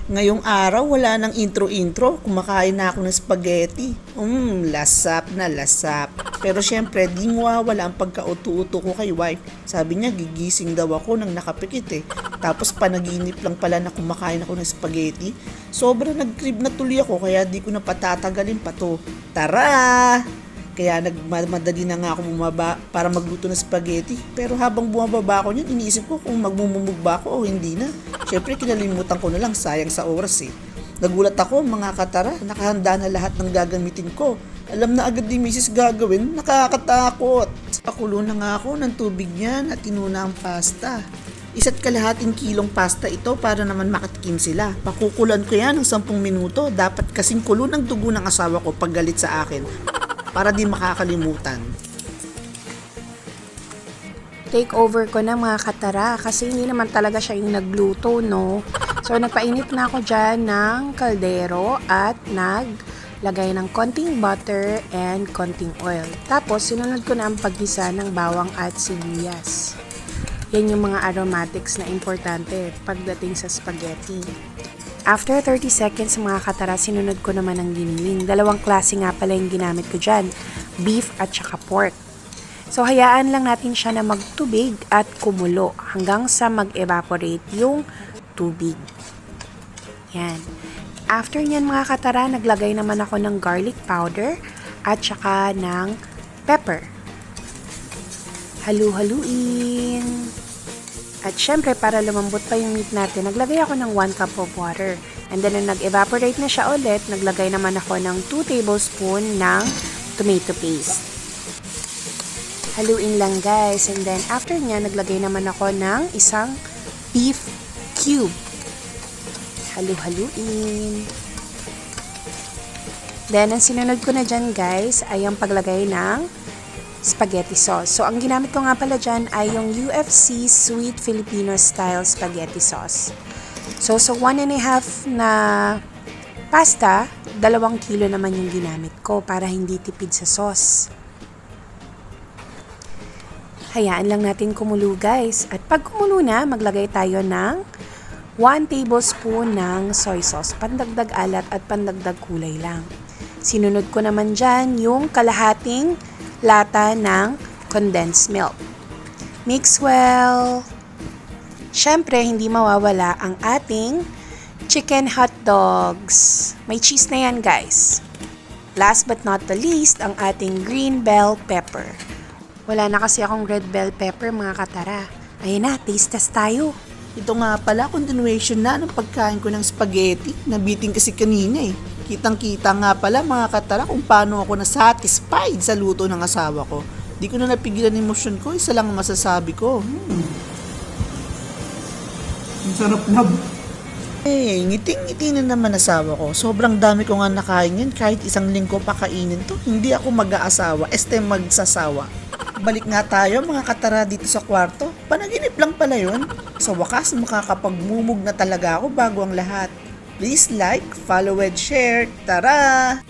Ngayong araw, wala nang intro-intro. Kumakain na ako ng spaghetti. Lasap na lasap. Pero syempre, di mawawala ang pagka-uto-uto ko kay wife. Sabi niya, gigising daw ako nang nakapikit eh. Tapos panaginip lang pala na kumakain ako ng spaghetti. Sobrang nag-crib na tuloy ako kaya di ko na patatagalin pa to. Tara! Kaya nagmadali na nga ako bumaba para magluto ng spaghetti. Pero habang bumababa ako niyan, iniisip ko kung magmumumug ba ako o hindi na. Syempre kinalimutan ko na lang, sayang sa oras eh. Nagulat ako mga katara, nakahanda na lahat ng gagamitin ko. Alam na agad ni Mrs. gagawin, nakakatakot. Pakulo na nga ako ng tubig niyan at tinuna ang pasta. 1.5 kilong pasta ito para naman makatikim sila. Pakukulan ko yan ng 10 minuto. Dapat kasing kulo ng dugo ng asawa ko pag galit sa akin. Para di makakalimutan. Take over ko na mga katara kasi hindi naman talaga siya yung nagluto, no? So, nagpainit na ako dyan ng kaldero at naglagay ng konting butter and konting oil. Tapos, sinunod ko na ang paggisa ng bawang at sibuyas. Yan yung mga aromatics na importante pagdating sa spaghetti. After 30 seconds mga katara, sinunod ko naman ang giniling. 2 klase nga pala yung ginamit ko dyan, beef at saka pork. So, hayaan lang natin siya na magtubig at kumulo hanggang sa mag-evaporate yung tubig. Yan. After nyan mga katara, naglagay naman ako ng garlic powder at saka ng pepper. Halu-haluin. At syempre, para lumambot pa yung meat natin, naglagay ako ng 1 cup of water. And then, nung nag-evaporate na siya ulit, naglagay naman ako ng 2 tablespoon ng tomato paste. Haluin lang guys. And then, after niya, naglagay naman ako ng isang beef cube. Halu-haluin. Then, ang sinunod ko na dyan guys, ay ang paglagay ng spaghetti sauce. So, ang ginamit ko nga pala dyan ay yung UFC Sweet Filipino Style Spaghetti Sauce. So 1.5 na pasta, 2 kilo naman yung ginamit ko para hindi tipid sa sauce. Hayaan lang natin kumulo guys. At pag kumulo na, maglagay tayo ng 1 tablespoon ng soy sauce. Pandagdag alat at pandagdag kulay lang. Sinunod ko naman dyan yung kalahating lata ng condensed milk. Mix well. Syempre, hindi mawawala ang ating chicken hot dogs. May cheese na yan, guys. Last but not the least, ang ating green bell pepper. Wala na kasi akong red bell pepper, mga katara. Ayun na, taste test tayo. Ito nga pala, continuation na ng pagkain ko ng spaghetti. Nabiting kasi kanina eh. Kitang-kita nga pala mga katara kung paano ako na-satisfied sa luto ng asawa ko. Di ko na napigilan ng emosyon ko, isa lang ang masasabi ko. Ang sarap na. Ngiting-ngiti na naman asawa ko. Sobrang dami ko nga nakain yan. Kahit isang linggo pa kainin to, hindi ako mag-aasawa, magsasawa. Balik nga tayo mga katara dito sa kwarto. Panaginip lang pala yun. Sa wakas, makakapagmumug na talaga ako bago ang lahat. Please like, follow and share. Tara!